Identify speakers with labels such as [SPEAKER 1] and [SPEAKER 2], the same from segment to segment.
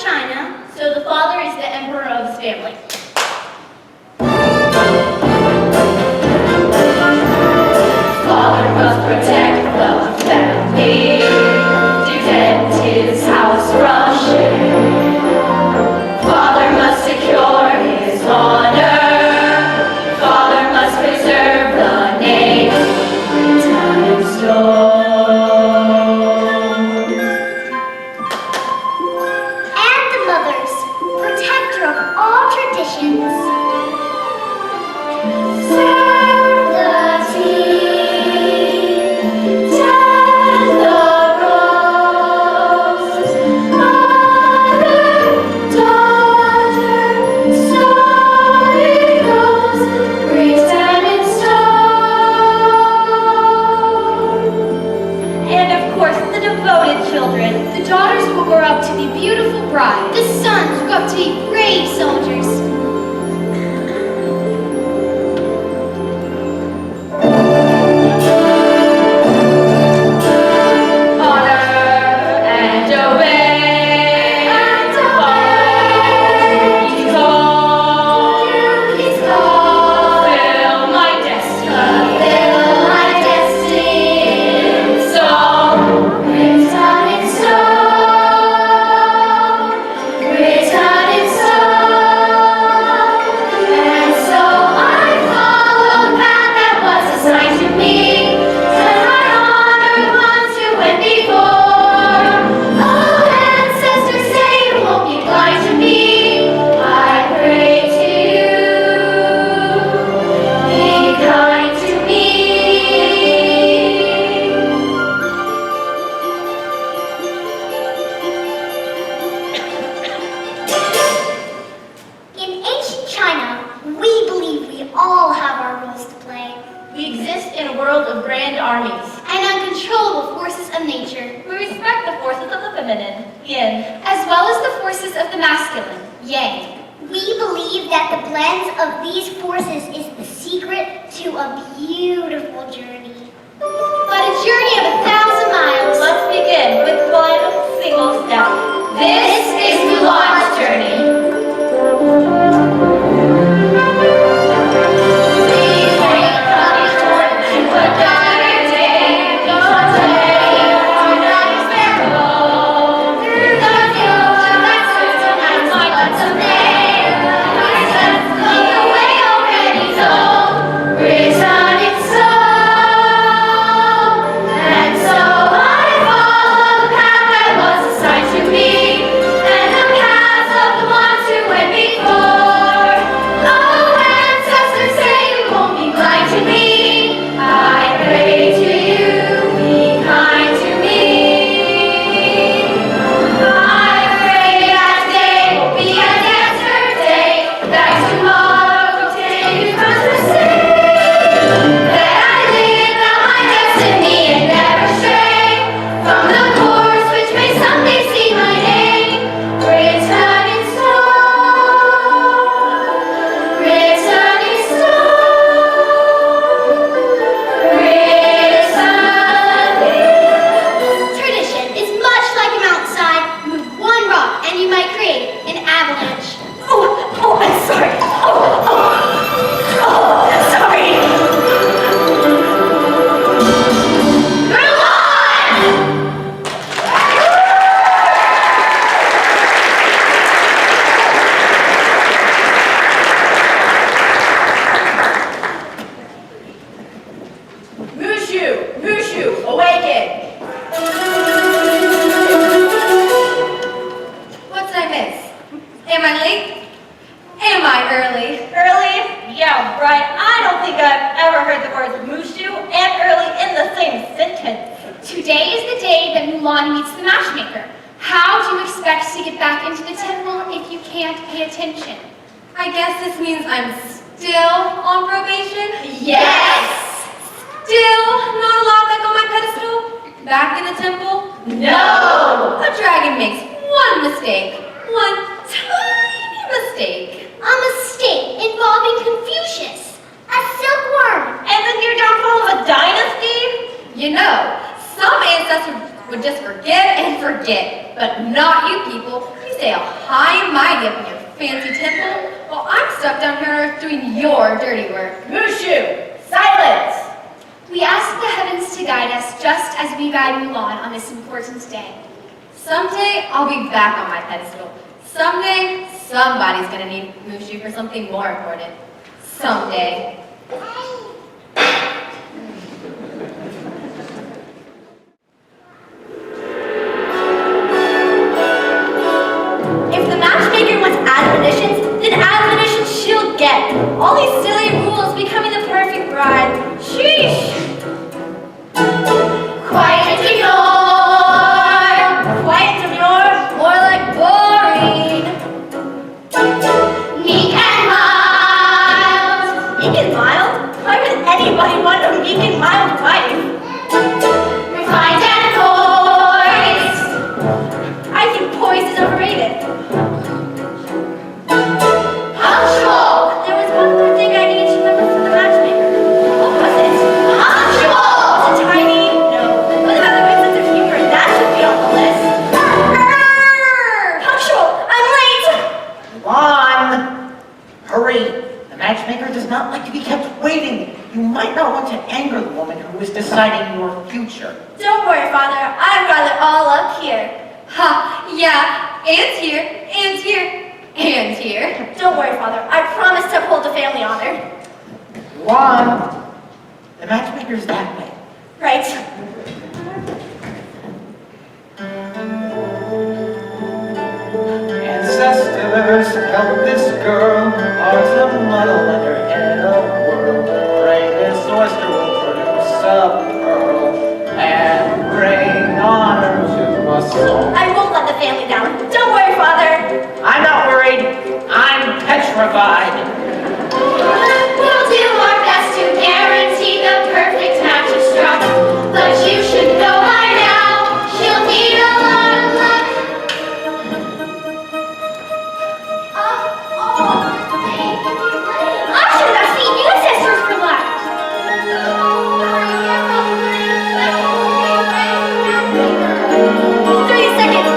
[SPEAKER 1] China, so the father is the emperor of his family. Father must protect the family, defend his house from shame. Father must secure his honor. Father must preserve the name. Time stone.
[SPEAKER 2] And the mothers, protector of all traditions. Serve the tea, tend the rose, mother, daughter, so it goes, written in stone.
[SPEAKER 1] And of course, the devoted children.
[SPEAKER 2] The daughters will grow up to be beautiful brides. The sons will grow up to be brave soldiers.
[SPEAKER 3] Today is the day that Mulan meets the matchmaker. How do you expect to get back into the temple if you can't pay attention?
[SPEAKER 4] I guess this means I'm still on probation?
[SPEAKER 1] Yes!
[SPEAKER 4] Still not allowed back on my pedestal? Back in the temple?
[SPEAKER 1] No!
[SPEAKER 4] A dragon makes one mistake. One tiny mistake.
[SPEAKER 2] A mistake involving Confucius, a silkworm.
[SPEAKER 1] And then your downfall of a dynasty?
[SPEAKER 4] You know, some ancestors would just forget and forget, but not you people. You stay all high and mighty up in your fancy temple, while I'm stuck down here on Earth doing your dirty work.
[SPEAKER 1] Mushu, silence!
[SPEAKER 3] We ask the heavens to guide us just as we guide Mulan on this important day.
[SPEAKER 4] Someday, I'll be back on my pedestal. Someday, somebody's gonna need Mushu for something more important. Someday.
[SPEAKER 1] If the matchmaker wants admonitions, then admonitions she'll get. All these silly rules becoming the perfect bride. Sheesh!
[SPEAKER 3] Quiet and demure,
[SPEAKER 1] Quiet demure, more like boring.
[SPEAKER 3] meek and mild,
[SPEAKER 1] Meek and mild? Why would anybody want a meek and mild wife?
[SPEAKER 3] refined and poised.
[SPEAKER 1] I think poise is overrated.
[SPEAKER 3] Punctual,
[SPEAKER 1] There was one more thing I needed to remember from the matchmaker. What was it?
[SPEAKER 3] punctual.
[SPEAKER 1] Was it tiny? No. What about a good sense of humor? That should be on the list. Punctual! I'm late!
[SPEAKER 5] Mulan! Hurry! The matchmaker does not like to be kept waiting. You might not want to anger the woman who is deciding your future.
[SPEAKER 1] Don't worry, Father. I've got it all up here.
[SPEAKER 4] Ha, yeah, and here, and here, and here.
[SPEAKER 1] Don't worry, Father. I promise to uphold the family honor.
[SPEAKER 5] Mulan! The matchmaker's that way.
[SPEAKER 1] Right.
[SPEAKER 5] Ancestors, help this girl. Heart's a muddle and her head a whirl. Pray this oyster will produce a pearl and bring honor to us all.
[SPEAKER 1] I won't let the family down. Don't worry, Father.
[SPEAKER 5] I'm not worried. I'm petrified.
[SPEAKER 3] We'll do our best to guarantee the perfect match is struck. But you should know by now, she'll need a lot of luck.
[SPEAKER 1] I should have seen ancestors for luck. 30 seconds.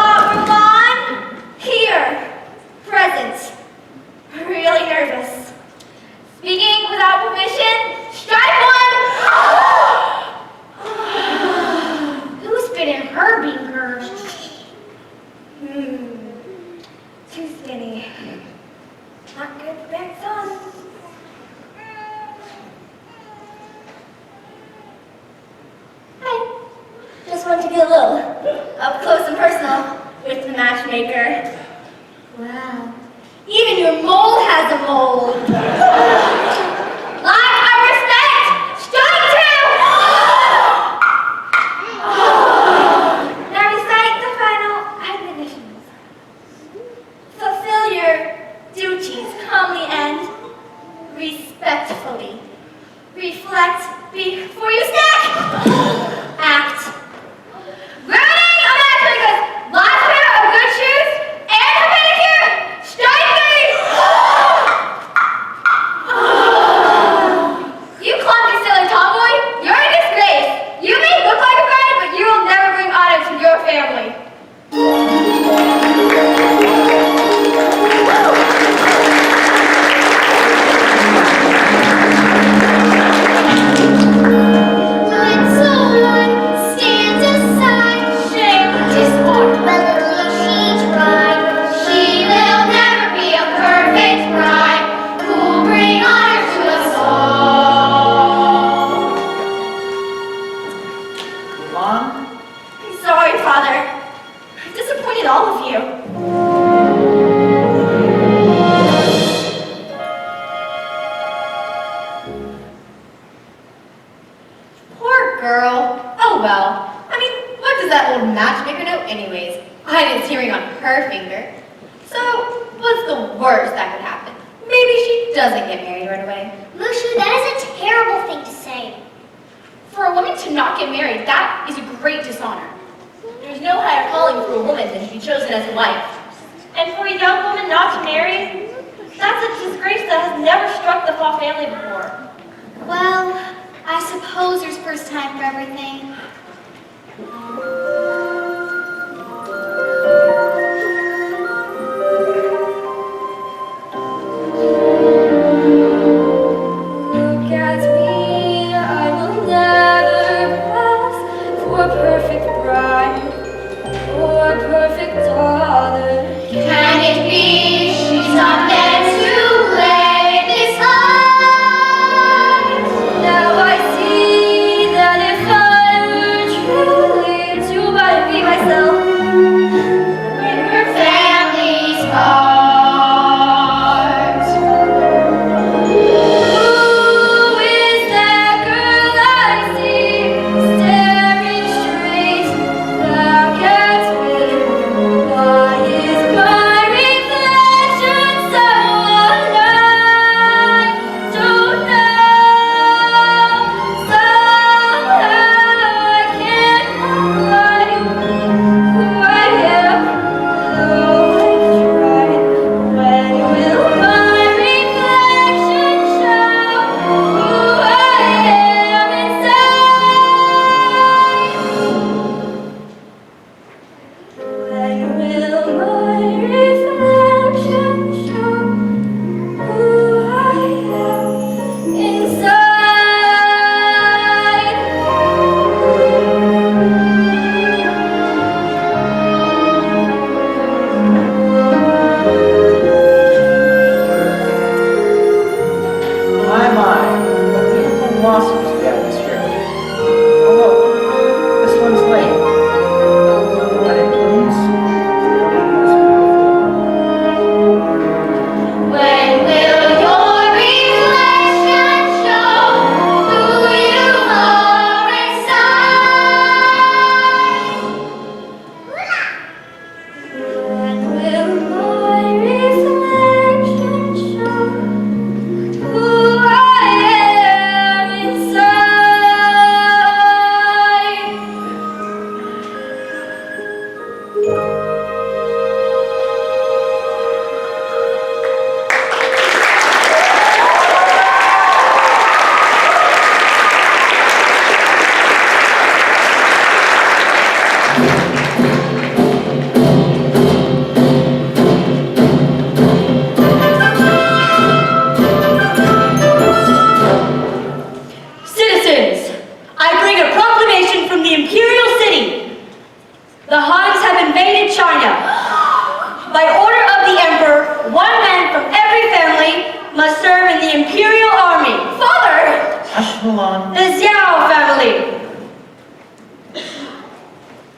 [SPEAKER 1] Mulan, here, present. Really nervous. Speaking without permission, strike one!
[SPEAKER 2] Who's been in her beaker?
[SPEAKER 1] Too skinny. Not good for back on. Hi. Just wanted to get a little up close and personal with the matchmaker. Wow. Even your mold has a mold. Lack of respect! Strike two! Now recite the final admonitions. Fulfill your duties calmly and respectfully. Reflect before you snack. Act. Ruining a matchmaker's last pair of good shoes and a pedicure. Strike me! You clumsy silly tomboy, you're a disgrace. You may look like a bride, but you will never bring honor to your family.
[SPEAKER 3] Let someone stand aside.
[SPEAKER 1] Shame.
[SPEAKER 3] Dishonor. Whether she tried, she will never be a perfect bride who'll bring honor to us all.
[SPEAKER 5] Mulan?
[SPEAKER 1] I'm sorry, Father. I've disappointed all of you.
[SPEAKER 4] Poor girl. Oh well. I mean, what does that old matchmaker know anyways? I didn't see a ring on her finger. So, what's the worst that could happen? Maybe she doesn't get married right away.
[SPEAKER 2] Mushu, that is a terrible thing to say.
[SPEAKER 4] For a woman to not get married, that is a great dishonor.
[SPEAKER 1] There's no higher calling for a woman than to be chosen as a wife. And for a young woman not to marry, that's a disgrace that has never struck the Fa family before.
[SPEAKER 2] Well, I suppose there's first time for everything.
[SPEAKER 1] Look at me, I will never pass for a perfect bride or a perfect daughter.
[SPEAKER 3] Can it be she's not meant to lay this high?
[SPEAKER 1] Now I see that if I were truly to be myself,
[SPEAKER 3] Bring her family's heart.
[SPEAKER 1] who is that girl I see staring straight back at me?
[SPEAKER 5] from the Xiao family.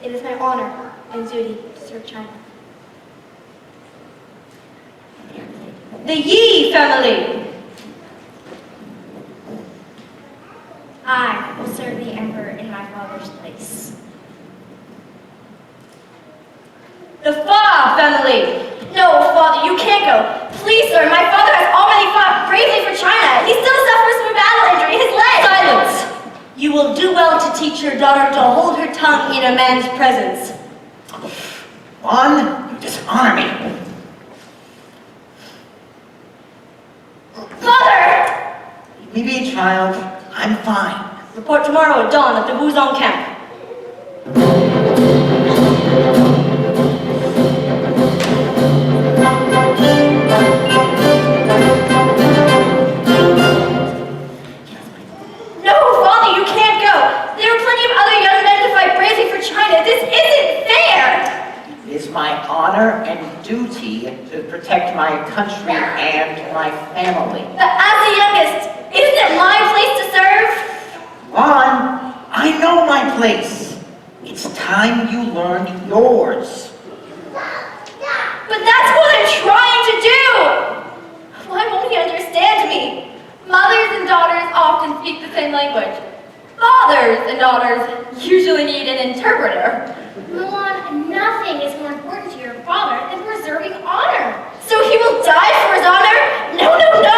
[SPEAKER 2] It is my honor and duty to serve China.
[SPEAKER 5] The Yi family.
[SPEAKER 1] I will serve the emperor in my father's place.
[SPEAKER 5] The Fa family.
[SPEAKER 4] No, Father, you can't go. Please, sir, my father has already fought bravely for China. He still suffers from a battle injury. His leg.
[SPEAKER 5] Silence. You will do well to teach your daughter to hold her tongue in a man's presence.
[SPEAKER 6] One, you dishonor me.
[SPEAKER 4] Father!
[SPEAKER 6] Leave me be, child. I'm fine.
[SPEAKER 5] Report tomorrow at dawn at the Wuzong camp.
[SPEAKER 4] No, Father, you can't go. There are plenty of other young men to fight bravely for China. This isn't fair.
[SPEAKER 6] It is my honor and duty to protect my country and my family.
[SPEAKER 4] But as the youngest, isn't it my place to serve?
[SPEAKER 6] Juan, I know my place. It's time you learned yours.
[SPEAKER 4] But that's what I'm trying to do. Why won't he understand me? Mothers and daughters often speak the same language. Fathers and daughters usually need an interpreter.
[SPEAKER 1] Mulan, nothing is more important to your father than preserving honor.
[SPEAKER 4] So he will die for his honor? No, no, no!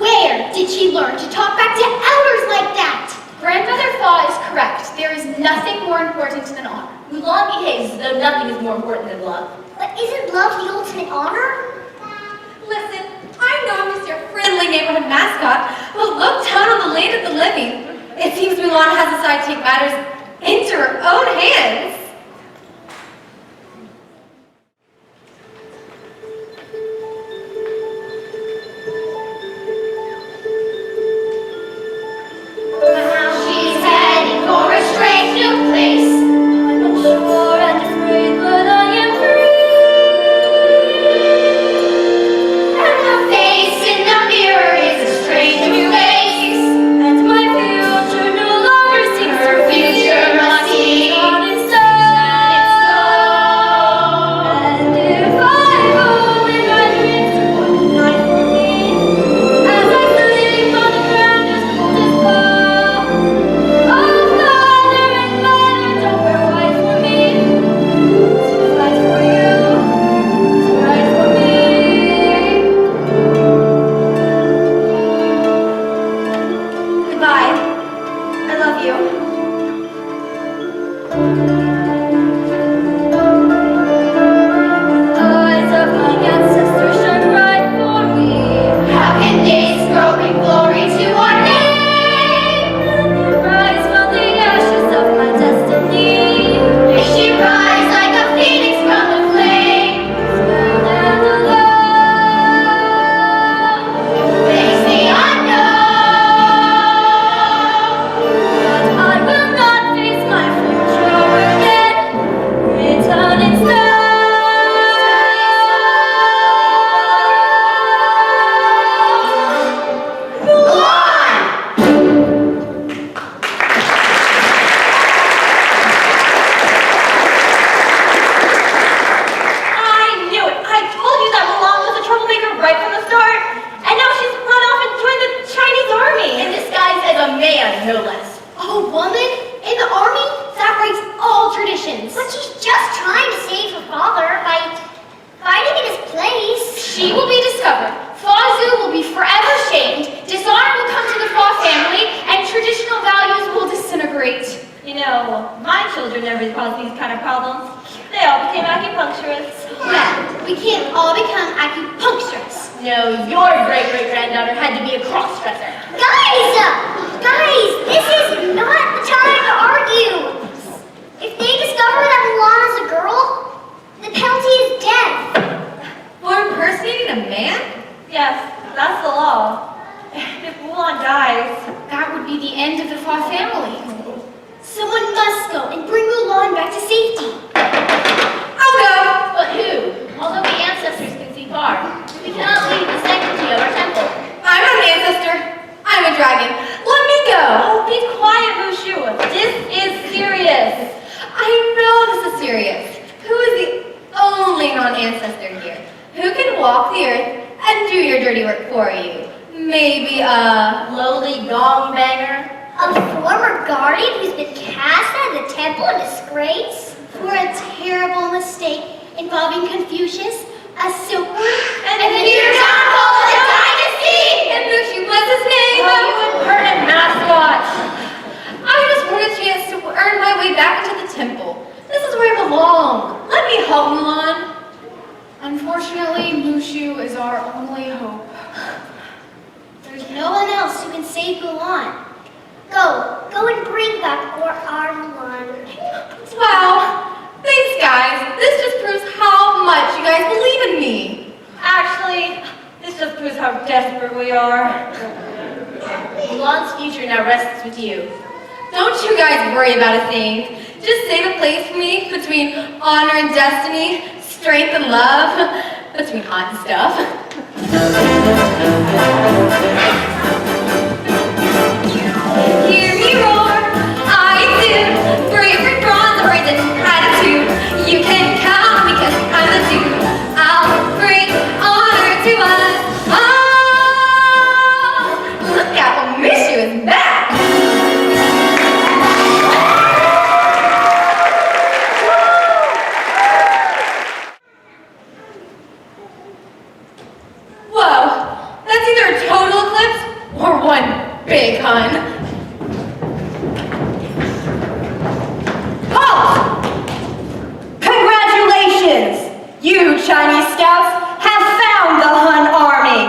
[SPEAKER 2] Where did she learn to talk back to elders like that? Grandmother Fa is correct. There is nothing more important than honor.
[SPEAKER 4] Mulan behaves as though nothing is more important than love.
[SPEAKER 1] But isn't love the ultimate honor?
[SPEAKER 4] Listen, I know I'm just your friendly neighborhood mascot, but look down on the land of the living. It seems Mulan has decided to take matters into her own hands.
[SPEAKER 3] She's heading for a strange new place.
[SPEAKER 4] I'm unsure and afraid, but I am free.
[SPEAKER 3] And the face in the mirror is a strange new face.
[SPEAKER 4] And my future no longer seems
[SPEAKER 3] Her
[SPEAKER 4] to be
[SPEAKER 3] future must be
[SPEAKER 4] not in stone. And if I've only my dreams to one night for me, as I sleep on the ground as cold as bone. Oh, father and mother, don't wear white for me. To fight for you, to fight for me. Goodbye. I love you. Eyes of my ancestors shine bright for me.
[SPEAKER 3] How can days grow in glory to our name?
[SPEAKER 4] Rise from the ashes of my destiny.
[SPEAKER 3] May she rise like a phoenix from the flame.
[SPEAKER 4] Stand and alone.
[SPEAKER 3] Face the unknown.
[SPEAKER 4] But I will not face my future again. Return instead.
[SPEAKER 3] Mulan!
[SPEAKER 4] I knew it. I told you that Mulan was a troublemaker right from the start. And now she's run off and joined the Chinese army. In disguise as a man, no less.
[SPEAKER 2] A woman in the army? That breaks all traditions.
[SPEAKER 1] But she's just trying to save her father by fighting in his place.
[SPEAKER 2] She will be discovered. Fa Zhu will be forever shamed. Dishonor will come to the Fa family, and traditional values will disintegrate.
[SPEAKER 4] You know, my children never caused these kind of problems. They all became acupuncturists.
[SPEAKER 2] Well, we can't all become acupuncturists.
[SPEAKER 4] No, your great-great-granddaughter had to be a cross-dresser.
[SPEAKER 1] Guys! Guys, this is not the time to argue. If they discover that Mulan is a girl, the penalty is death.
[SPEAKER 4] For impersonating a man? Yes, that's the law. If Mulan dies,
[SPEAKER 2] That would be the end of the Fa family.
[SPEAKER 1] Someone must go and bring Mulan back to safety.
[SPEAKER 4] I'll go.
[SPEAKER 3] But who? Although the ancestors can see far, we cannot leave the sanctity of our temple.
[SPEAKER 4] I'm not an ancestor Maybe a lowly gong banger?
[SPEAKER 3] A former guardian who's been cast out of the temple in disgrace?
[SPEAKER 2] For a terrible mistake involving Confucius, a silkworm,
[SPEAKER 3] And the new downfall of the dynasty!
[SPEAKER 4] And Mushu was his name!
[SPEAKER 1] Oh, you impertinent mascot!
[SPEAKER 4] I just want a chance to earn my way back into the temple. This is where I belong. Let me help Mulan.
[SPEAKER 2] Unfortunately, Mushu is our only hope.
[SPEAKER 3] There's no one else who can save Mulan. Go and bring back our Mulan.
[SPEAKER 4] Wow. Thanks, guys. This just proves how much you guys believe in me.
[SPEAKER 1] Actually, this just proves how desperate we are.
[SPEAKER 4] Mulan's future now rests with you. Don't you guys worry about a thing. Just save a place for me between honor and destiny, strength and love, between hot and stuff. Hear me roar, I do. Brave and bronze, brazen attitude. You can count me 'cause I'm the dude. I'll bring honor to us. Oh, look out, Mushu is back. Whoa, that's either a total eclipse or one big Hun.
[SPEAKER 1] Halt! Congratulations! You Chinese scouts have found the Hun army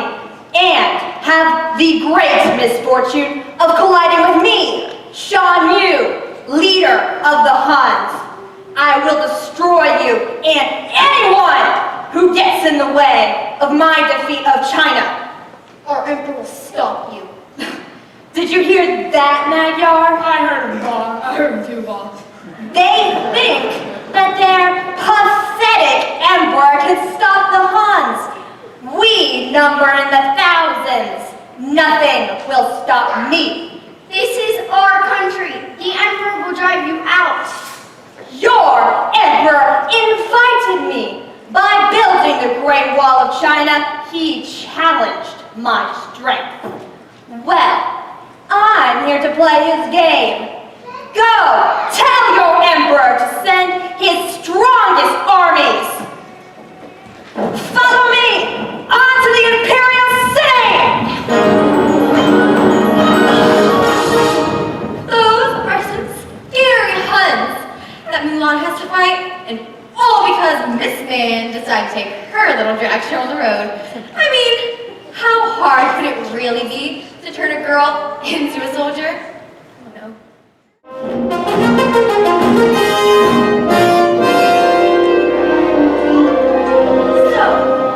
[SPEAKER 1] and have the great misfortune of colliding with me, Shan Yu, leader of the Huns. I will destroy you and anyone who gets in the way of my defeat of China.
[SPEAKER 2] Our emperor will stop you.
[SPEAKER 1] Did you hear that, Magyar?
[SPEAKER 2] I heard him, boss. I heard him too, boss.
[SPEAKER 1] They think that their pathetic emperor can stop the Huns. We number in the thousands. Nothing will stop me.
[SPEAKER 3] This is our country. The emperor will drive you out.
[SPEAKER 1] Your emperor invited me. By building the Great Wall of China, he challenged my strength. Well, I'm here to play his game. Go, tell your emperor to send his strongest armies. Follow me onto the Imperial City!
[SPEAKER 4] Those are some scary Huns that Mulan has to fight, and all because Miss Man decided to take her little drag show on the road. I mean, how hard could it really be to turn a girl into a soldier? I don't know.
[SPEAKER 1] So,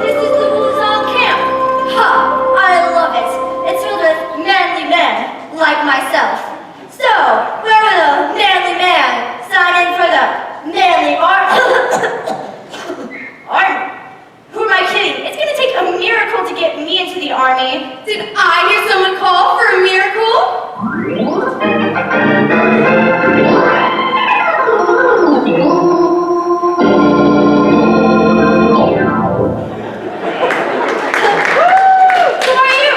[SPEAKER 1] this is the Mulan camp. Ha! I love it. It's filled with manly men like myself. So, where will the manly man sign in for the manly army? Who am I kidding? It's gonna take a miracle to get me into the army.
[SPEAKER 4] Did I hear someone call for a miracle? Who are you?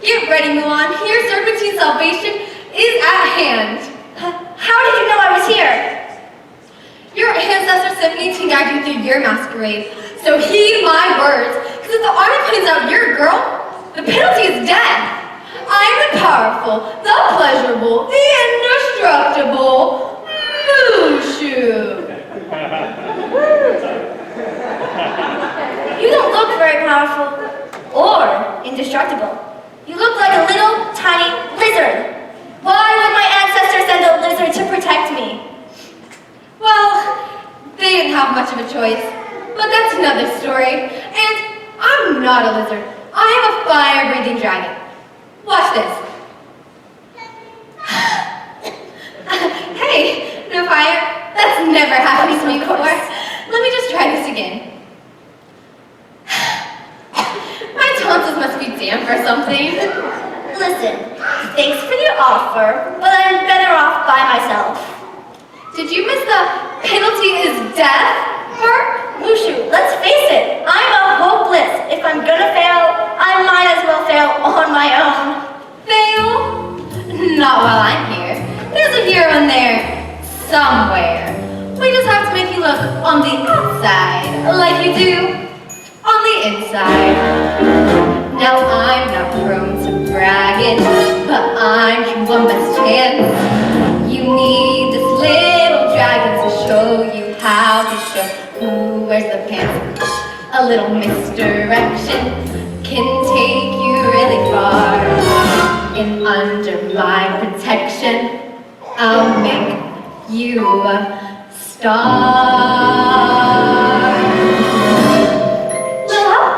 [SPEAKER 4] Get ready, Mulan. Your serpentine salvation is at hand.
[SPEAKER 1] How did you know I was here?
[SPEAKER 4] Your ancestor sent me to guide you through your masquerade. So heed my words, because if the army finds out you're a girl, the penalty is death. I am the powerful, the pleasurable, the indestructible Mushu.
[SPEAKER 1] You don't look very powerful or indestructible. You look like a little tiny lizard. Why would my ancestor send a lizard to protect me?
[SPEAKER 4] Well, they didn't have much of a choice, but that's another story. And I'm not a lizard. I am a fire-breathing dragon. Watch this. Hey, no fire? That's never happened to me before. Let me just try this again. My tonsils must be damp or something.
[SPEAKER 1] Listen, thanks for the offer, but I'm better off by myself.
[SPEAKER 4] Did you miss the penalty is death part?
[SPEAKER 1] Mushu, let's face it, I'm a hopeless. If I'm gonna fail, I might as well fail
[SPEAKER 4] outside like you do on the inside. Now I'm not prone to bragging, but I'm your one best chance. You need this little dragon to show you how to show who wears the pants. A little misdirection can take you really far. And under my protection, I'll make you a star.
[SPEAKER 1] Little help?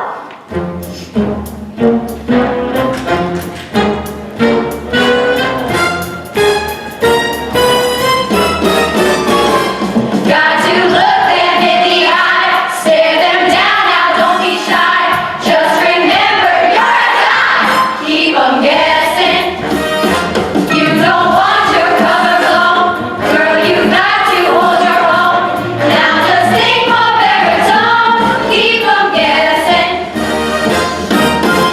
[SPEAKER 3] Got to look them in the eye, stare them down, now don't be shy. Just remember you're a guy, keep 'em guessing. You don't want your color blown, girl, you got to hold your own. Now just think more baritone, keep 'em guessing.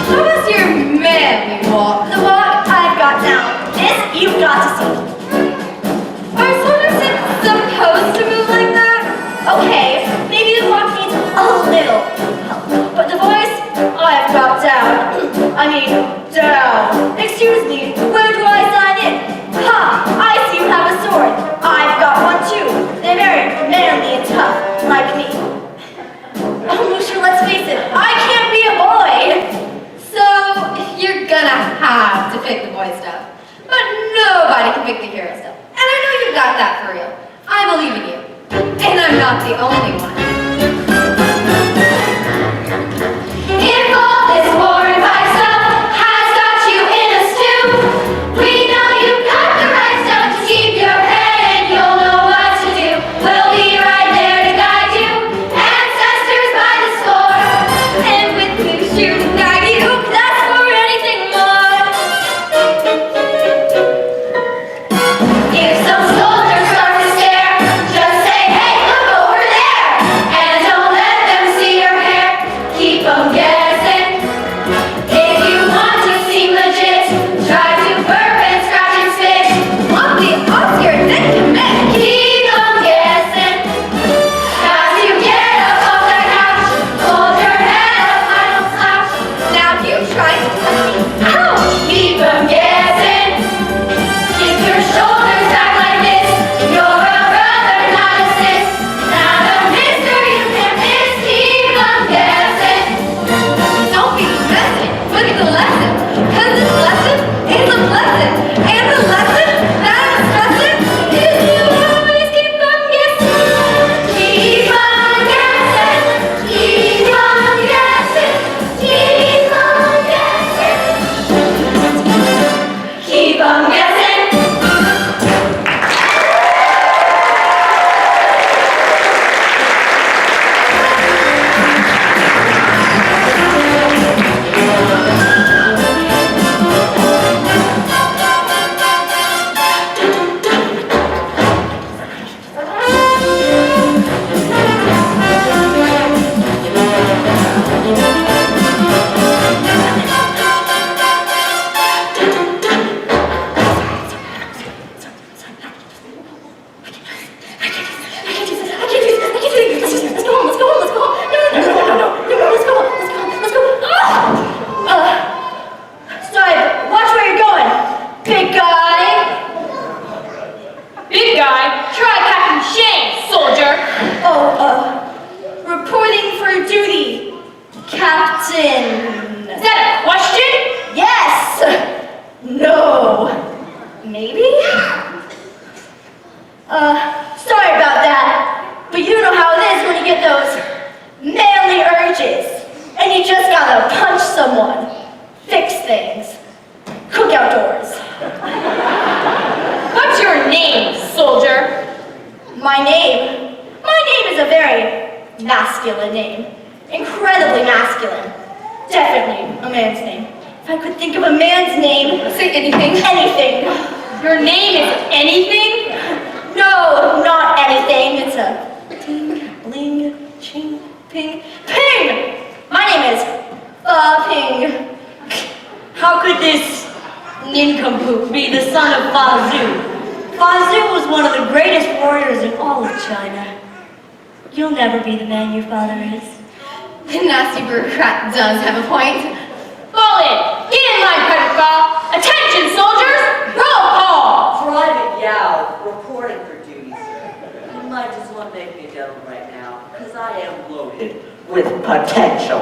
[SPEAKER 4] How was your manly walk?
[SPEAKER 1] The walk I've got now. This you've got to see.
[SPEAKER 4] Are soldiers supposed to move like that?
[SPEAKER 1] Okay, maybe the walk needs a little help, but the voice I've got down. I mean, down. Excuse me, where do I sign in? Ha! I see you have a sword. I've got one too. They're very manly and tough, like me. Oh, Musha, let's face it, I can't be a boy.
[SPEAKER 4] So you're gonna have to pick the boy stuff. But nobody can pick the hero stuff. And I know you got that for real. I believe in you. And I'm not the only one.
[SPEAKER 3] If all this foreign pie stuff has got you in a stew, we know you've got the right stuff to keep your head and you'll know what to do. We'll be right there to guide you, ancestors by the score.
[SPEAKER 1] And with Mushu, guide you, that's for anything more.
[SPEAKER 3] If some soldiers start to stare, just say, hey, look over there. And don't let them see your hair, keep 'em guessing. If you want to seem legit, try to burp and scratch and spit.
[SPEAKER 4] On the Oscar, then commit.
[SPEAKER 3] Keep 'em guessing. Got to get up off that couch, hold your head up, I don't slouch.
[SPEAKER 4] Now you try to touch me. Ouch!
[SPEAKER 3] Keep 'em guessing. Keep your shoulders back like this. You're a brother, not a sis. Not a mystery you can't miss. Keep 'em guessing.
[SPEAKER 4] Don't be messing with the lesson. Cause this lesson is a blessing. And the lesson that I'm stressing is you always keep them guessing.
[SPEAKER 3] Keep 'em guessing. Keep 'em guessing. Keep 'em guessing. Keep 'em guessing.
[SPEAKER 1] Strive, watch where you're going. Big guy.
[SPEAKER 2] Big guy, try Captain Shane, soldier.
[SPEAKER 1] Oh, reporting for duty, Captain.
[SPEAKER 2] Is that a question?
[SPEAKER 1] Yes. No. Maybe? Sorry about that, but you know how it is when you get those manly urges, and you just gotta punch someone, fix things, cook outdoors.
[SPEAKER 2] What's your name, soldier?
[SPEAKER 1] My name is a very masculine name, incredibly masculine, definitely a man's name. If I could think of a man's name,
[SPEAKER 4] Say anything.
[SPEAKER 1] anything.
[SPEAKER 2] Your name is anything?
[SPEAKER 1] No, not anything. It's a ting, bling, ching, ping, ping! My name is Ping.
[SPEAKER 7] How could this nincompoop be the son of Fa Zhou? Fa Zhou was one of the greatest warriors in all of China. you'll never be the man your father is.
[SPEAKER 4] The nasty bureaucrat does have a point.
[SPEAKER 1] Fall in! Get in line, Private Fall! Attention, soldiers! Roll call!
[SPEAKER 8] Private Yao, reporting for duty, sir. You might just want to make me devil right now, because I am loaded with potential.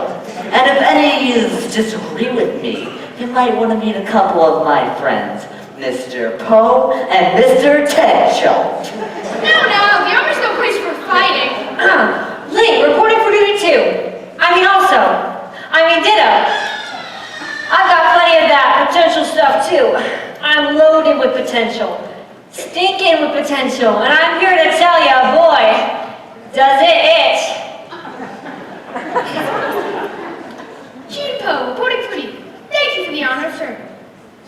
[SPEAKER 8] And if any of you disagree with me, you might want to meet a couple of my friends, Mr. Poe and Mr. Tencho.
[SPEAKER 2] No, the armor's no place for fighting.
[SPEAKER 7] Lee, reporting for duty too. Ditto. I've got plenty of that potential stuff too. I'm loaded with potential. Stinking with potential. And I'm here to tell you, boy, does it itch.
[SPEAKER 2] Chief Poe, reporting for duty. Thank you for the honor of serving.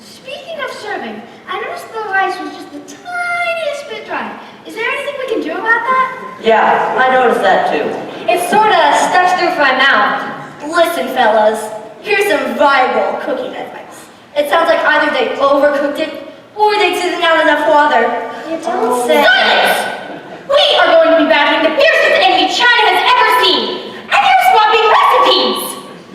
[SPEAKER 2] Speaking of serving, I noticed the rice was just the tiniest bit dry. Is there anything we can do about that?
[SPEAKER 8] Yeah, I noticed that too.
[SPEAKER 4] It sort of stuck through my mouth. Listen, fellas, here's some viral cooking advice. It sounds like either they overcooked it or they didn't have enough water. You don't say.
[SPEAKER 1] Silence! We are going to be battling the fiercest enemy China has ever seen, and you're swapping recipes!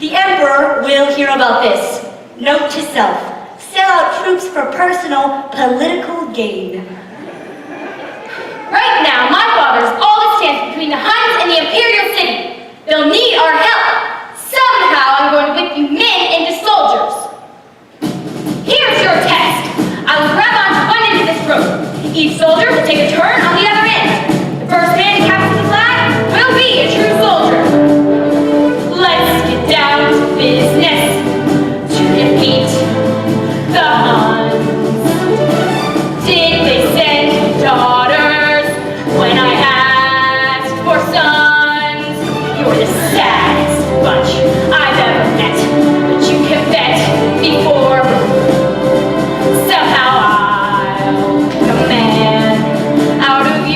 [SPEAKER 7] The Emperor will hear about this. Note to self. Sell out troops for personal, political gain.
[SPEAKER 1] Right now, my father's all that stands between the Huns and the Imperial City. They'll need our help. Somehow I'm going to whip you men into soldiers. Here's your test. I will grab onto one end of this rope. Each soldier will take a turn on the other end. The first man to capture the flag will be a true soldier. Let's get down to business to defeat the Huns. Did they send daughters when I asked for sons? You're the saddest bunch I've ever met, but you can bet before. Somehow I'll make a man out of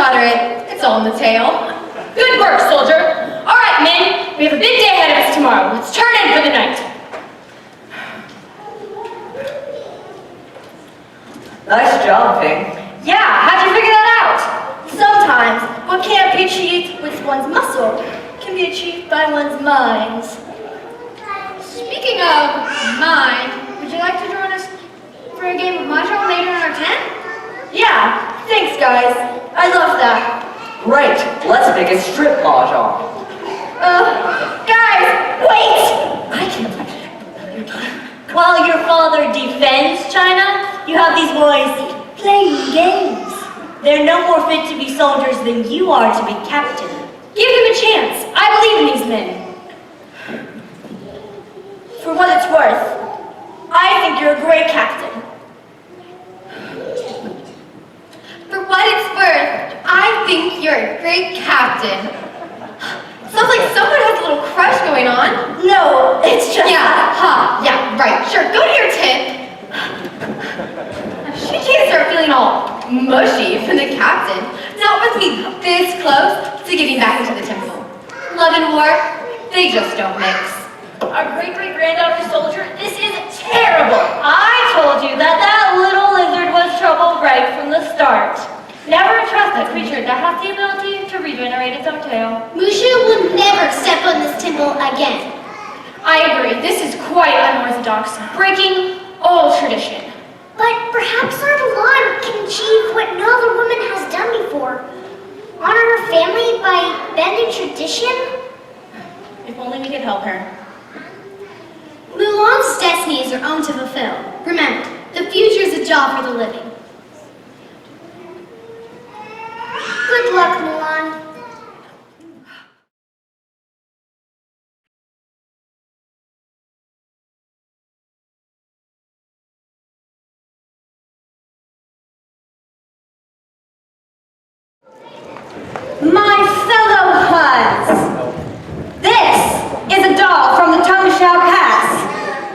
[SPEAKER 4] tolerate. It's all in the tail.
[SPEAKER 2] Good work, soldier. All right, men, we have a big day ahead of us tomorrow. Let's turn in for the night.
[SPEAKER 8] Nice job, Ping.
[SPEAKER 7] Yeah, how'd you figure that out?
[SPEAKER 1] Sometimes what can't be achieved with one's muscle can be achieved by one's mind.
[SPEAKER 2] Speaking of mind, would you like to join us for a game of Mahjong later in our tent?
[SPEAKER 1] Yeah, thanks guys. I love that.
[SPEAKER 8] Great, let's make it strip mahjong.
[SPEAKER 1] Guys, wait!
[SPEAKER 8] I can't.
[SPEAKER 7] While your father defends China, you have these boys playing games. They're no more fit to be soldiers than you are to be captain.
[SPEAKER 2] Give them a chance. I believe in these men.
[SPEAKER 1] For what it's worth, I think you're a great captain.
[SPEAKER 4] For what it's worth, I think you're a great captain. Sounds like someone has a little crush going on.
[SPEAKER 1] No, it's just
[SPEAKER 4] Yeah, right. Sure, go to your tent. She can't start feeling all mushy from the captain. Not with me this close to getting back into the temple. Love and war, they just don't mix.
[SPEAKER 2] Our great-great-granddaughter soldier, this is terrible.
[SPEAKER 7] I told you that little lizard was trouble right from the start. Never trust a creature that has the ability to regenerate its own tail.
[SPEAKER 1] Mushu will never step on this temple again.
[SPEAKER 2] I agree. This is quite unorthodox, breaking all tradition.
[SPEAKER 1] But perhaps our Mulan can achieve what no other woman has done before. Honor her family by bending tradition?
[SPEAKER 2] If only we could help her.
[SPEAKER 1] Mulan's destiny is her own to fulfill. Remember, the future is a job for the living. Good luck, Mulan.
[SPEAKER 7] My fellow Huns, this is a doll from the Tongjia Pass,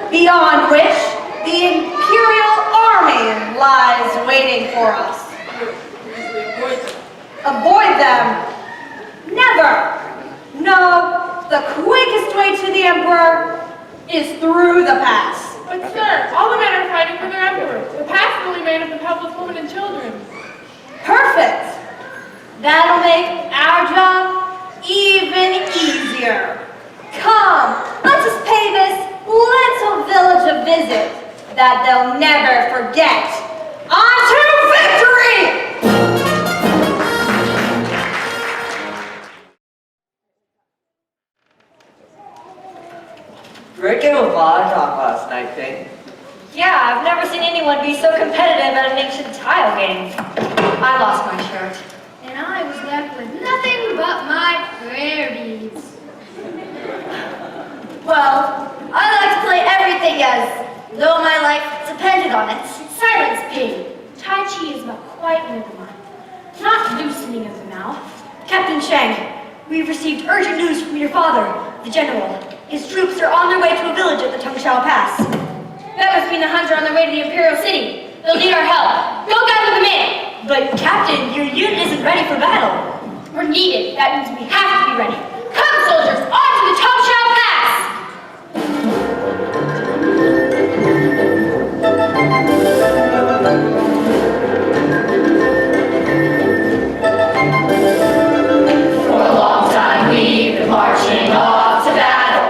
[SPEAKER 7] beyond which the Imperial Army lies waiting for us. Avoid them. Never. No, the quickest way to the Emperor is through the pass.
[SPEAKER 9] But sir, all the men are fighting for their emperor. The pass is only made up of helpless women and children.
[SPEAKER 7] Perfect. That'll make our job even easier. Come, let's just pay this little village a visit that they'll never forget. On to victory!
[SPEAKER 8] Great game of mahjong last night, Ping.
[SPEAKER 7] Yeah, I've never seen anyone be so competitive at an ancient tile game. I lost my shirt.
[SPEAKER 2] And I was left with nothing but my prayer beads.
[SPEAKER 1] Well, I like to play everything as though my life depended on it.
[SPEAKER 2] Silence, pig. Tai Chi is but quiet movement, not loosening of the mouth.
[SPEAKER 1] Captain Shang, we've received urgent news from your father, the general. His troops are on their way to a village at the Tongjia Pass.
[SPEAKER 2] That must mean the Huns are on their way to the Imperial City. They'll need our help. Go gather them in.
[SPEAKER 1] But Captain, your unit isn't ready for battle.
[SPEAKER 2] We're needed. That means we have to be ready. Come, soldiers, on to the Tongjia Pass!
[SPEAKER 3] For a long time we've been marching off to battle.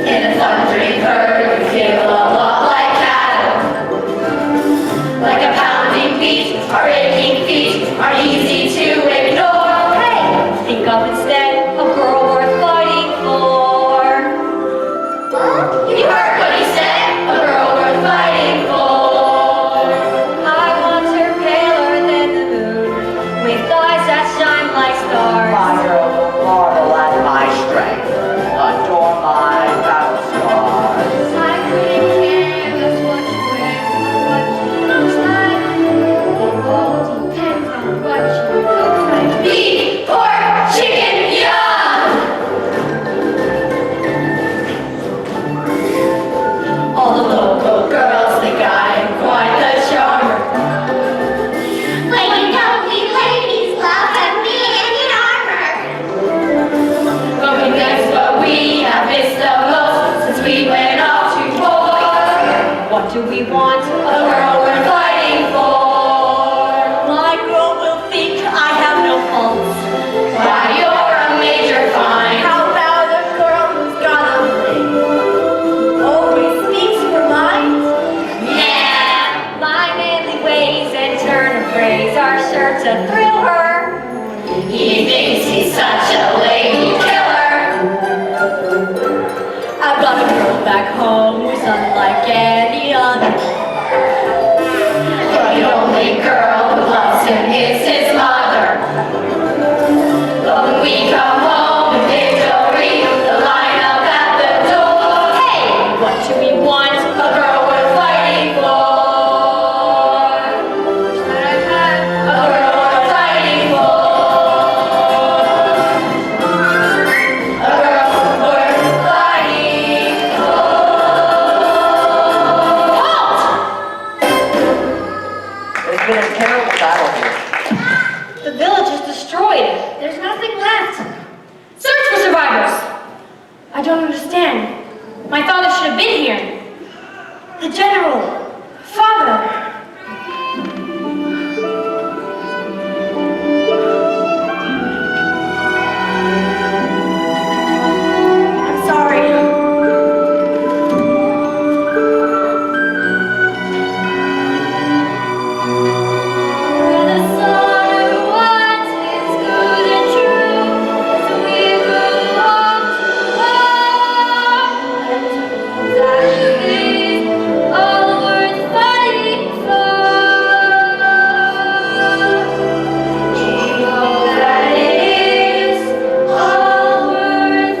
[SPEAKER 3] In a thundering herd, we feel a lot like cattle. Like a pounding beat, our aching feet are easy to ignore.
[SPEAKER 7] Hey, think of instead a girl worth fighting for.
[SPEAKER 3] You heard what he said, a girl worth fighting for.
[SPEAKER 7] I want her paler than the moon, with eyes that shine like stars.
[SPEAKER 8] My girl will marvel at my strength, adore my battle scars.
[SPEAKER 2] I couldn't care less what you wear or what you look like. It all depends on what you
[SPEAKER 7] to thrill her.
[SPEAKER 3] He thinks he's such a lady killer.
[SPEAKER 4] I've got a girl back home who's unlike any other.
[SPEAKER 3] The only girl who loves him is his mother. But when we come home with victory, the line up at the door.
[SPEAKER 7] Hey, what do we want?
[SPEAKER 3] A girl worth fighting for. A girl worth fighting for. A girl worth fighting
[SPEAKER 8] There's been a terrible battle here.
[SPEAKER 7] The village is destroyed.
[SPEAKER 2] There's nothing left.
[SPEAKER 7] Search for survivors. I don't understand. My father should have been here. The general. Father.
[SPEAKER 4] I'm sorry.
[SPEAKER 3] For the son who wants is good and true, so we belong to love. That is all worth fighting for. Oh, that is all worth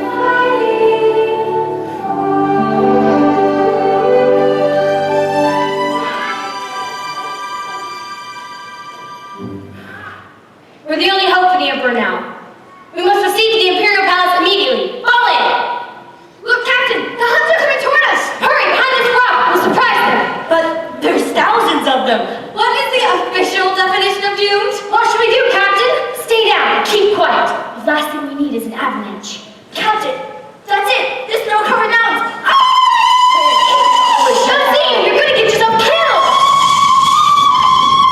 [SPEAKER 7] We're the only hope for the Emperor now. We must proceed to the Imperial Palace immediately. Fall in! Look, Captain! The Huns are coming toward us! Hurry, behind this rock! We'll surprise them!
[SPEAKER 4] But there's thousands of them.
[SPEAKER 7] What is the official definition of doomed? What should we do, Captain? Stay down and keep quiet. The last thing we need is an avalanche.
[SPEAKER 2] Captain, that's it. This snow-covered mountains.
[SPEAKER 7] Don't see him! You're gonna get yourself killed!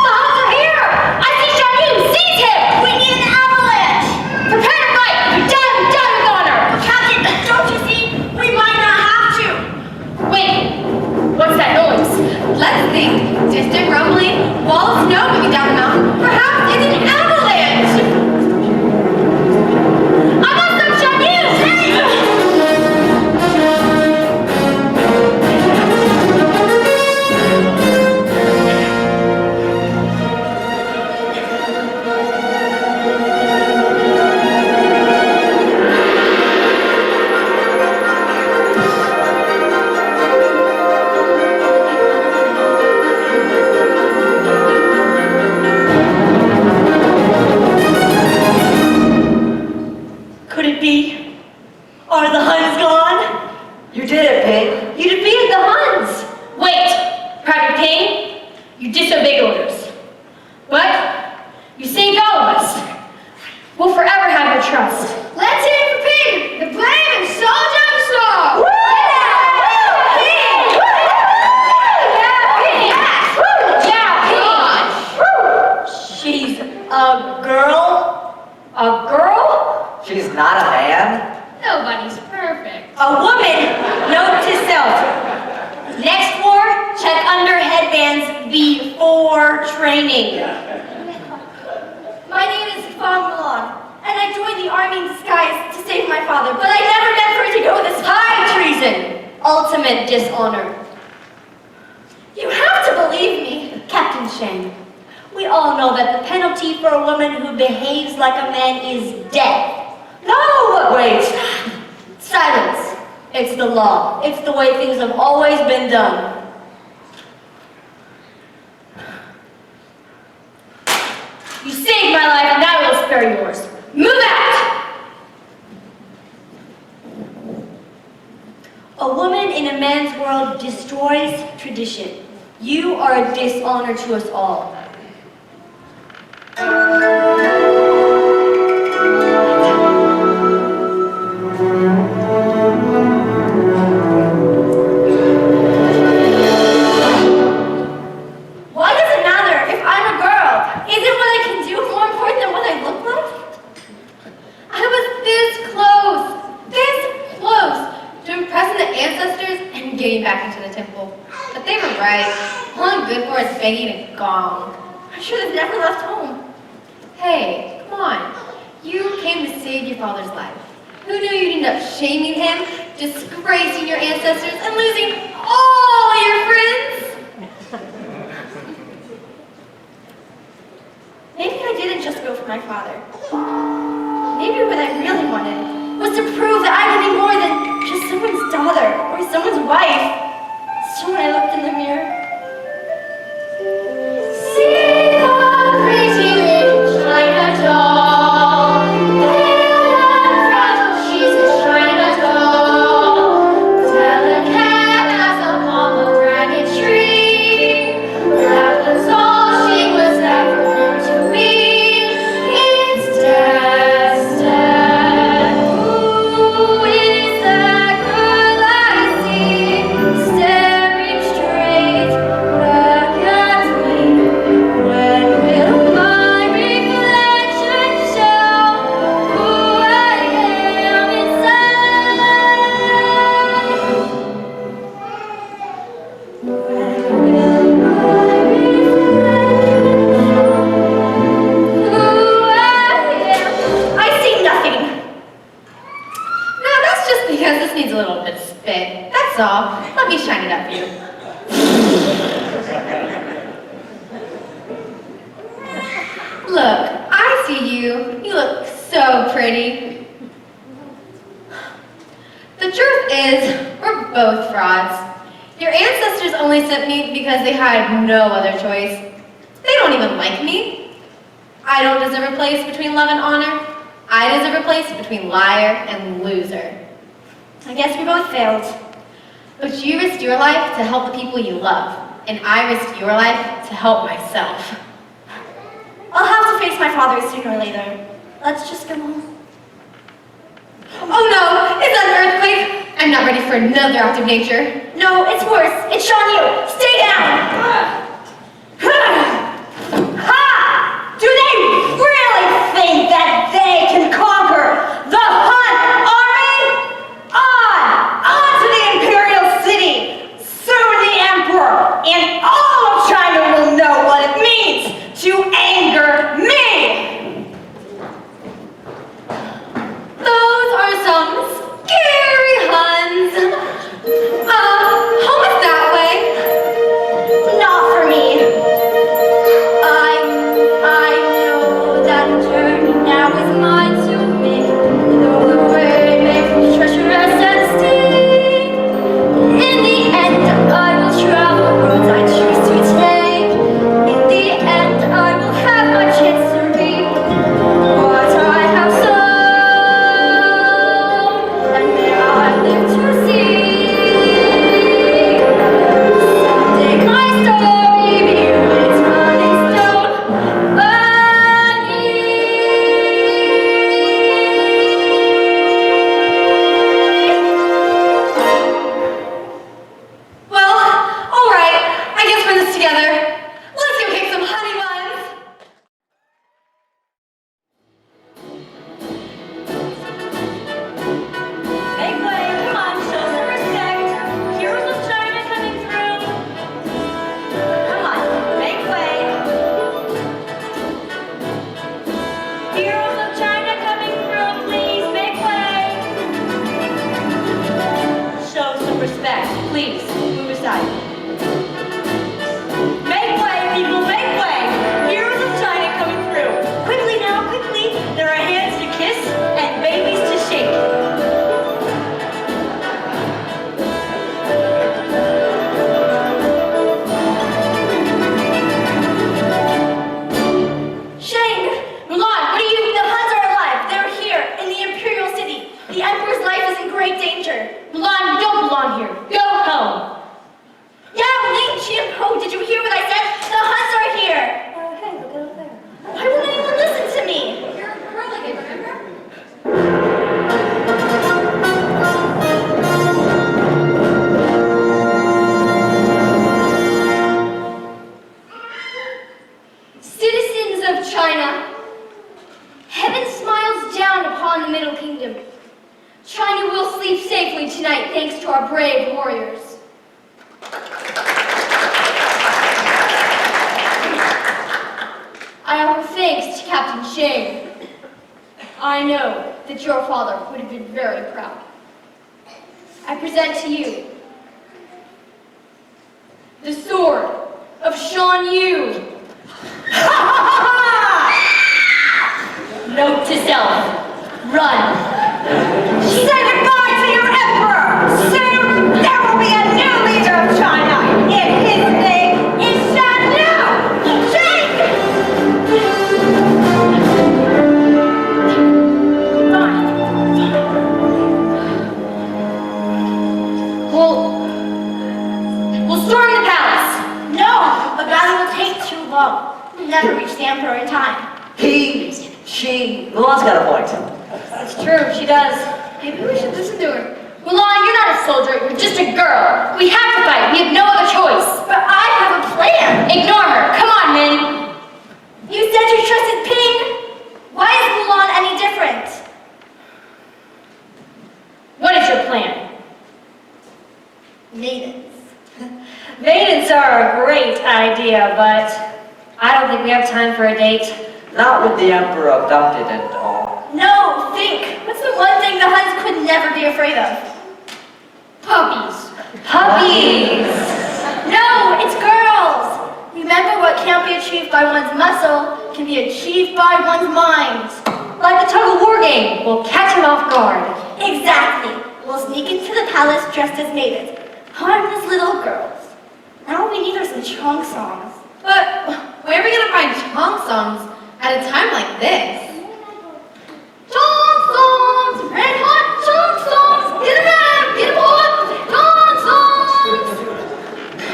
[SPEAKER 7] The Huns are here! I see Shanyu! Seize him!
[SPEAKER 2] We need an avalanche.
[SPEAKER 7] Prepare to fight! You die with honor!
[SPEAKER 2] Captain, don't you see? We might not have to.
[SPEAKER 7] Wait! What's that noise?
[SPEAKER 4] Let's think. Distant rumbling, wall of snow moving down the mountain. Perhaps it's an avalanche.
[SPEAKER 7] I must have Shanyu!
[SPEAKER 4] Could it be? Are the Huns gone?
[SPEAKER 8] You did it, Pink.
[SPEAKER 7] You defeated the Huns! Wait! Private Payne, you disobeyed orders. But you saved all of us. We'll forever have your trust.
[SPEAKER 2] Let's hear it for Ping, the brave and soldier of song.
[SPEAKER 4] She's a girl?
[SPEAKER 7] A girl?
[SPEAKER 8] She's not a man.
[SPEAKER 9] Nobody's perfect.
[SPEAKER 4] A woman? Note to self. Next war, check under headbands before training.
[SPEAKER 2] My name is Mulan, and I joined the army in disguise to save my father, but I never meant for it to go this
[SPEAKER 4] High treason. Ultimate dishonor.
[SPEAKER 2] You have to believe me.
[SPEAKER 4] Captain Shang, we all know that the penalty for a woman who behaves like a man is death. No! Wait. Silence. It's the law. It's the way things have always been done.
[SPEAKER 7] You saved my life and now we'll spare yours. Move out!
[SPEAKER 4] A woman in a man's world destroys tradition. You are a dishonor to us all.
[SPEAKER 2] Why does it matter if I'm a girl? Isn't what I can do more important than what I look like?
[SPEAKER 4] I was this close to impressing the ancestors and getting back into the temple. But they were right. All I'm good for is banging a gong.
[SPEAKER 2] I should have never left home.
[SPEAKER 4] Hey, come on. You came to save your father's life. Who knew you'd end up shaming him, disgracing your ancestors, and losing all your friends?
[SPEAKER 1] Maybe I didn't just go for my father. Maybe what I really wanted was to prove that I could be more than just someone's daughter or someone's wife. So when I looked in the mirror, see the pretty little China doll. Pale and fragile, she's a China doll. Delicate as a pomegranate tree. That was all she was ever meant to be. Instead, who is that girl I see staring straight back at me? When will my reflection show who I am inside? When will my reflection show who I am? I see nothing.
[SPEAKER 4] No, that's just because this needs a little bit of spit. That's all. Let me shine it up for you. Look, I see you. You look so pretty. The truth is, we're both frauds. Your ancestors only sent me because they had no other choice. They don't even like me. I don't deserve a place between love and honor. I deserve a place between liar and loser.
[SPEAKER 1] I guess we both failed.
[SPEAKER 4] But you risked your life to help the people you love, and I risked your life to help myself.
[SPEAKER 1] I'll have to face my father sooner or later. Let's just go home.
[SPEAKER 4] Oh no! Is that an earthquake? I'm not ready for another act of nature.
[SPEAKER 1] No, it's worse. It's on you. Stay down.
[SPEAKER 7] Ha! Do they really think that they can conquer the Hun army? On to the Imperial City! Soon the Emperor and all of China will know what it means to anger me!
[SPEAKER 4] Those are some scary Huns. Home is that way.
[SPEAKER 1] Not for me. I know that the journey now is mine to make. Though the way may prove treacherous and steep, in the end I will travel roads I choose to take. In the end I will have my chance to reap what I have sown, and now I live to see. Someday my story be written in stone,
[SPEAKER 4] Well, alright. I guess we're in this together. Let's go kick some honey buns.
[SPEAKER 7] Make way, come on, show some respect. Heroes of China coming through. Come on, make way. Heroes of China coming through, please, make way. Show some respect, please, move aside. Make way, people, make way. Heroes of China coming through. Quickly now, quickly. There are hands to kiss and babies to shake.
[SPEAKER 1] Shang! Mulan, what are you? The Huns are alive. They're here in the Imperial City. The Emperor's life is in great danger.
[SPEAKER 7] Mulan, you don't belong here. Go home.
[SPEAKER 1] Yeah, Ling Qianpo, did you hear what I said? The Huns are here.
[SPEAKER 2] Hey, look over there.
[SPEAKER 1] Why won't anyone listen to me?
[SPEAKER 4] You're a girl again, remember?
[SPEAKER 1] Citizens of China, heaven smiles down upon the Middle Kingdom. China will sleep safely tonight thanks to our brave warriors. I offer
[SPEAKER 2] thanks to Captain Shane. I know that your father would have been very proud. I present to you the sword of Shan Yu. Note to self, run.
[SPEAKER 3] Say goodbye to your emperor! Soon there will be a new leader of China, and his name is Shan Yu! Shake!
[SPEAKER 2] We'll storm the palace. No, the battle will take too long. We'll never reach the emperor in time.
[SPEAKER 8] Mulan's got a point.
[SPEAKER 7] It's true, she does.
[SPEAKER 2] Maybe we should listen to her. Mulan, you're not a soldier, you're just a girl. We have to fight, we have no other choice. But I have a plan. Ignore her, come on, Min. You said you trusted Ping. Why is Mulan any different?
[SPEAKER 7] What is your plan?
[SPEAKER 2] Maidens.
[SPEAKER 7] Maidens are a great idea, but I don't think we have time for a date.
[SPEAKER 8] Not with the emperor abducted and all.
[SPEAKER 2] No, think. What's the one thing the Huns could never be afraid of? Puppies.
[SPEAKER 7] Puppies!
[SPEAKER 2] No, it's girls. Remember, what can't be achieved by one's muscle can be achieved by one's mind.
[SPEAKER 7] Like the tug-of-war game, we'll catch him off guard.
[SPEAKER 2] Exactly. We'll sneak into the palace dressed as maidens, harmless little girls. Now all we need are some chong songs.
[SPEAKER 4] But where are we gonna find chong songs at a time like this?
[SPEAKER 2] Chong songs, red hot chong songs. Get 'em out, get 'em hot. Chong songs.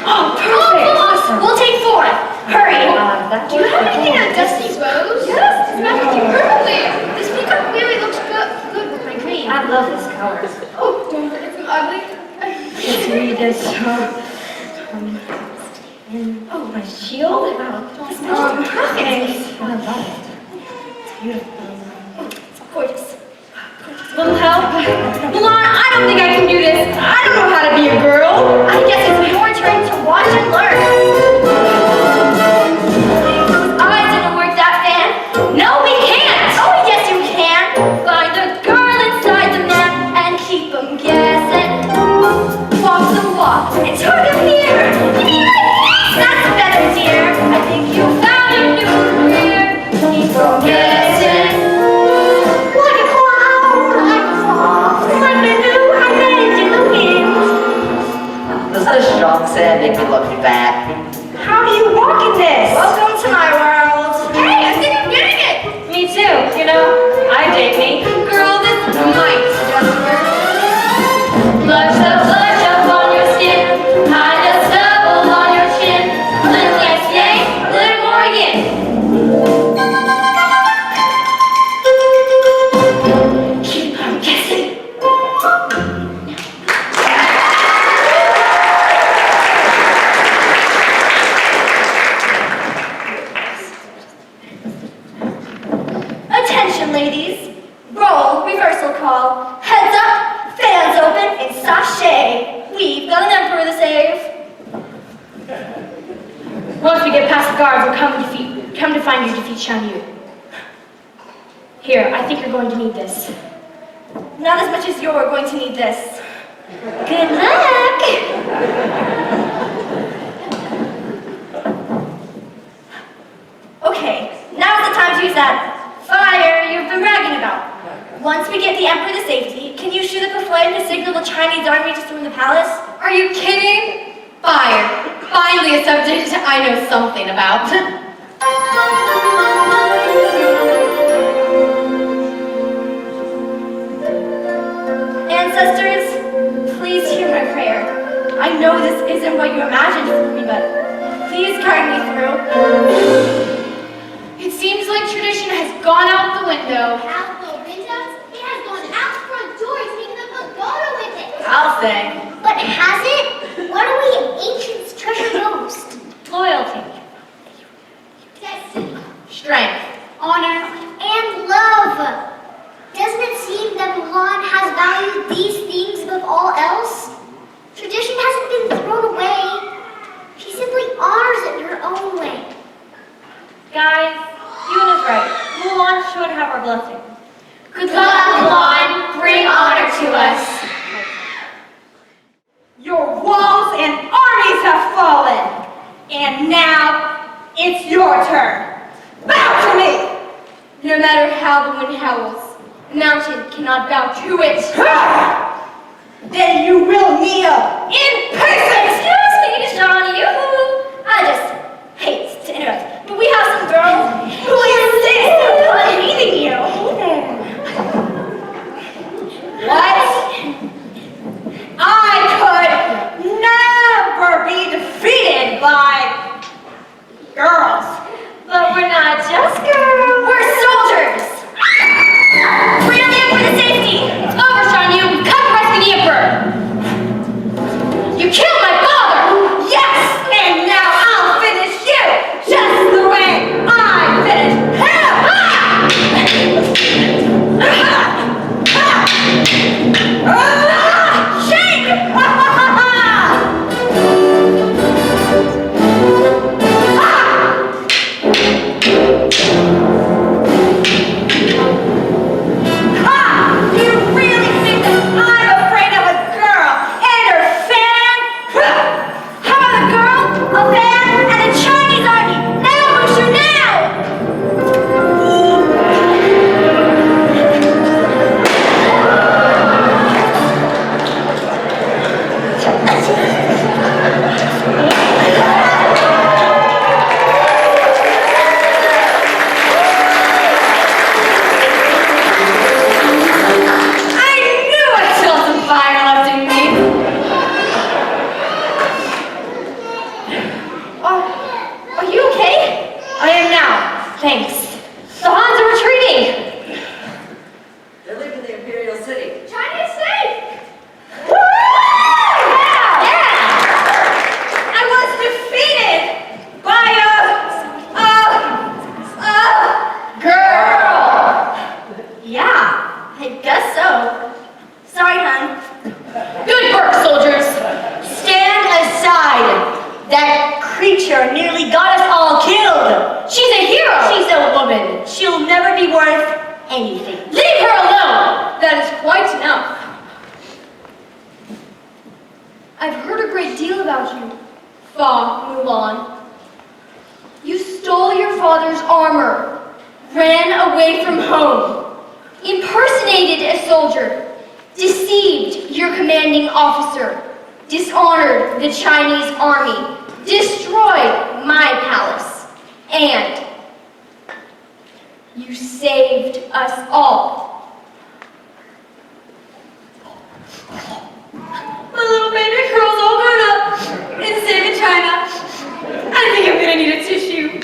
[SPEAKER 7] Oh, perfect! Awesome.
[SPEAKER 2] We'll take 4. Hurry.
[SPEAKER 7] That's
[SPEAKER 2] Do you have anything on Dusty's rose? Yes, it's matching perfectly. This makeup really looks good with my green.
[SPEAKER 7] I love this color.
[SPEAKER 2] Oh, don't forget some ugly.
[SPEAKER 7] It's really this. Oh, my shield? Wow.
[SPEAKER 2] This matches perfect.
[SPEAKER 7] I love it. It's beautiful.
[SPEAKER 2] It's gorgeous.
[SPEAKER 4] Little help? Mulan, I don't think I can do this. I don't know how to be a girl.
[SPEAKER 2] I guess it's your turn to watch and learn. Those eyes didn't work that fan. No, we can't. Oh, yes, you can. Find the girl inside the man and keep 'em guessing. Walk the walk. It's hard to hear. You mean like this? That's better, dear. I think you found a new career. Keep 'em guessing. Like a cloud, like a fall. Like a new identity.
[SPEAKER 8] Does this shock set make me look bad?
[SPEAKER 7] How do you walk in this?
[SPEAKER 2] Welcome to my world. Hey, I think I'm getting it.
[SPEAKER 7] Me too, you know. I date me.
[SPEAKER 2] Girl, this might just work.
[SPEAKER 3] Blush up on your skin, hide a stubble on your chin. Little less yay, little more again.
[SPEAKER 2] Keep on guessing. Attention, ladies. Roll, reversal call. Heads up, fans open, and sachet. We've got an emperor to save.
[SPEAKER 7] Once we get past the guards, we'll come to find you to defeat Shan Yu. Here, I think you're going to need this.
[SPEAKER 2] Not as much as you're going to need this. Good luck! Okay, now's the time to use that fire you've been bragging about. Once we get the emperor to safety, can you shoot up a flame to signal the Chinese army to storm the palace?
[SPEAKER 4] Are you kidding? Fire. Finally a subject I know something about.
[SPEAKER 2] Ancestors, please hear my prayer. I know this isn't what you imagined for me, but please guide me through.
[SPEAKER 9] It seems like tradition has gone out the window.
[SPEAKER 1] Out the windows? It has gone out the front doors, taking the pagoda with it.
[SPEAKER 2] I'll say.
[SPEAKER 1] But has it? What do we ancients treasure most?
[SPEAKER 7] Loyalty.
[SPEAKER 1] Destiny.
[SPEAKER 2] Strength.
[SPEAKER 1] Honor. And love. Doesn't it seem that Mulan has valued these things above all else? Tradition hasn't been thrown away. She simply honors it in her own way.
[SPEAKER 7] Guys, Yun is right. Mulan should have our blessing.
[SPEAKER 1] Good luck, Mulan. Bring honor to us.
[SPEAKER 2] Your walls and armies have fallen. And now, it's your turn. Bow to me!
[SPEAKER 1] No matter how the wind howls, the mountain cannot bow to it.
[SPEAKER 2] Then you will kneel in person!
[SPEAKER 1] Excuse me, Johnny. I just hate to interrupt, but we have some girls who insist upon meeting you.
[SPEAKER 2] What? I could never be defeated by girls.
[SPEAKER 1] But we're not just girls. We're soldiers. Bring on the Emperor to safety. It's over, Sean. You come rescue the Emperor. You killed my father.
[SPEAKER 2] Yes, and now I'll finish you just the way I finished him. Shake! You really think that I'm afraid of a girl and her fan?
[SPEAKER 1] How about a girl, a man, and a Chinese army? Ambush her now!
[SPEAKER 2] I knew I saw some fire left in me.
[SPEAKER 1] Are you okay?
[SPEAKER 7] I am now. Thanks. The Huns are retreating.
[SPEAKER 8] They're leaving the Imperial City.
[SPEAKER 1] China is safe!
[SPEAKER 2] I was defeated by a girl.
[SPEAKER 1] Yeah, I guess so. Sorry, hon. Good work, soldiers.
[SPEAKER 7] Stand aside. That creature nearly got us all killed.
[SPEAKER 1] She's a hero.
[SPEAKER 7] She's a woman. She'll never be worth anything.
[SPEAKER 1] Leave her alone. That is quite enough. I've heard a great deal about you, Fa Mulan. You stole your father's armor, ran away from home, impersonated a soldier, deceived your commanding officer, dishonored the Chinese army, destroyed my palace, and you saved us all. My little baby girl's all grown up and safe in China. I think I'm gonna need a tissue.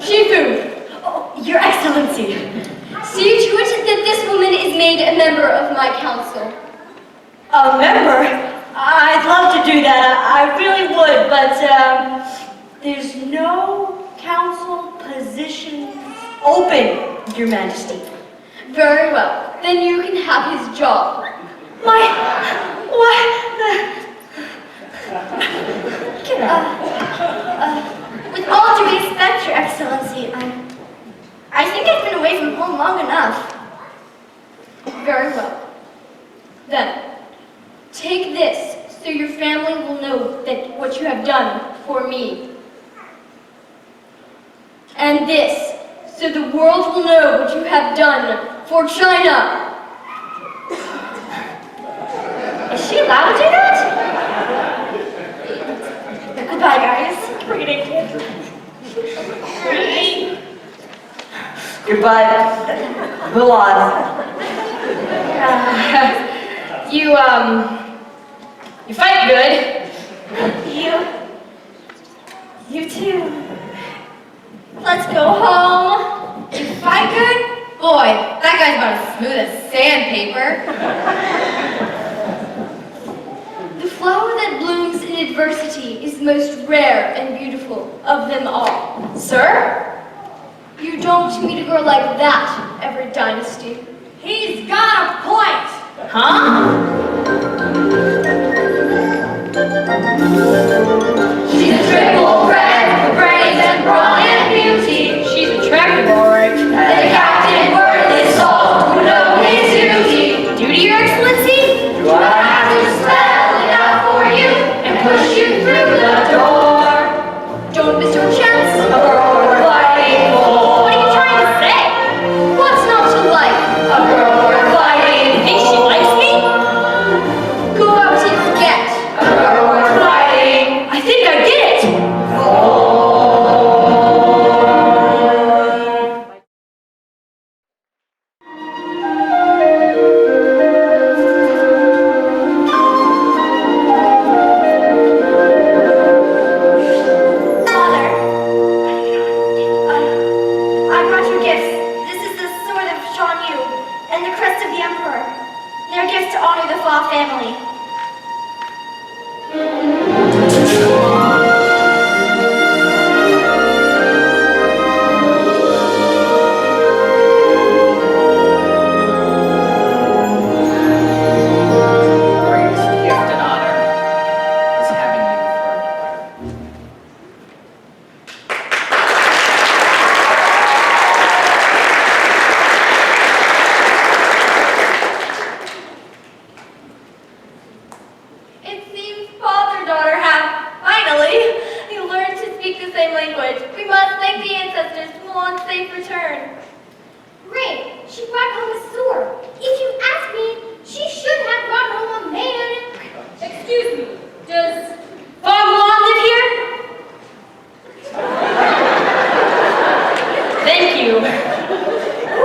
[SPEAKER 1] Shifu.
[SPEAKER 7] Oh, Your Excellency.
[SPEAKER 1] See to it that this woman is made a member of my council.
[SPEAKER 7] A member? I'd love to do that. I really would, but there's no council position open, Your Majesty.
[SPEAKER 1] Very well. Then you can have his job.
[SPEAKER 7] What?
[SPEAKER 1] With all due respect, Your Excellency, I think I've been away from home long enough. Very well. Then, take this so your family will know that what you have done for me. And this so the world will know what you have done for China.
[SPEAKER 7] Is she allowed to do that?
[SPEAKER 1] Goodbye, guys.
[SPEAKER 7] Bring it in, kid.
[SPEAKER 8] Goodbye, Mulan.
[SPEAKER 1] You fight good. You too. Let's go home.
[SPEAKER 4] You fight good? Boy, that guy's about as smooth as sandpaper.
[SPEAKER 1] The flower that blooms in adversity is the most rare and beautiful of them all.
[SPEAKER 4] Sir?
[SPEAKER 1] You don't meet a girl like that every dynasty.
[SPEAKER 2] He's got a point.
[SPEAKER 7] Huh?
[SPEAKER 3] She's a triple bred, brains and brawn and beauty.
[SPEAKER 7] She
[SPEAKER 1] gifts. This is the sword of Shan Yu and the crest of the Emperor. They are gifts to honor the Fa family.
[SPEAKER 5] Greatest gift and honor is having you for a daughter.
[SPEAKER 4] It seems father-daughter have, finally, learned to speak the same language. We must thank the ancestors for Mulan's safe return.
[SPEAKER 2] Great, she brought home a sword. If you ask me, she should have brought home a man.
[SPEAKER 7] Excuse me, does Fa Mulan live here? Thank you.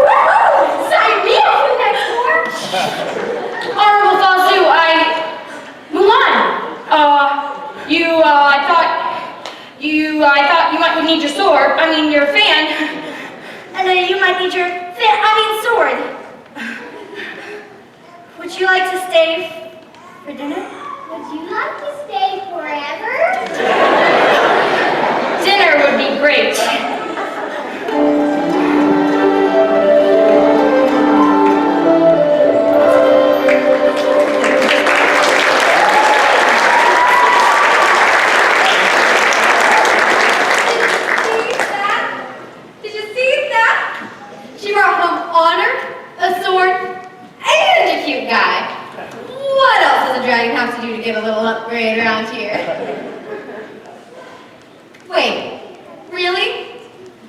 [SPEAKER 2] Woohoo! Sign me up for the next war.
[SPEAKER 7] Honorable Fazu, Mulan, I thought you might need your sword, your fan.
[SPEAKER 1] And you might need your sword. Would you like to stay for dinner?
[SPEAKER 2] Would you like to stay forever?
[SPEAKER 7] Dinner would be great.
[SPEAKER 4] Did you see that? She brought home honor, a sword, and a cute guy. What else does a dragon have to do to get a little upgrade around here? Wait, really?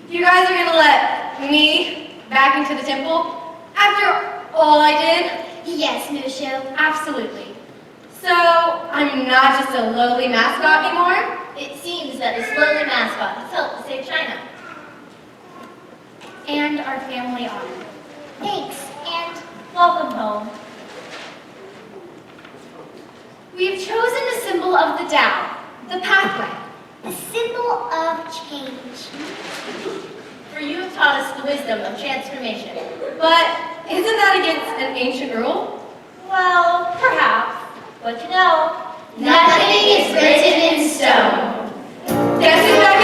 [SPEAKER 4] You guys are gonna let me back into the temple after all I did?
[SPEAKER 2] Yes, Mushu.
[SPEAKER 4] Absolutely. So, I'm not just a lowly mascot anymore?
[SPEAKER 2] It seems that this lowly mascot has helped to save China.
[SPEAKER 1] And our family honor.
[SPEAKER 2] Thanks, and welcome home.
[SPEAKER 1] We have chosen a symbol of the Tao, the pathway.
[SPEAKER 2] A symbol of change.
[SPEAKER 4] For you have taught us the wisdom of transformation. But isn't that against an ancient rule?
[SPEAKER 2] Well, perhaps. But
[SPEAKER 4] Nothing
[SPEAKER 2] nothing is written in stone.
[SPEAKER 4] Guess who's back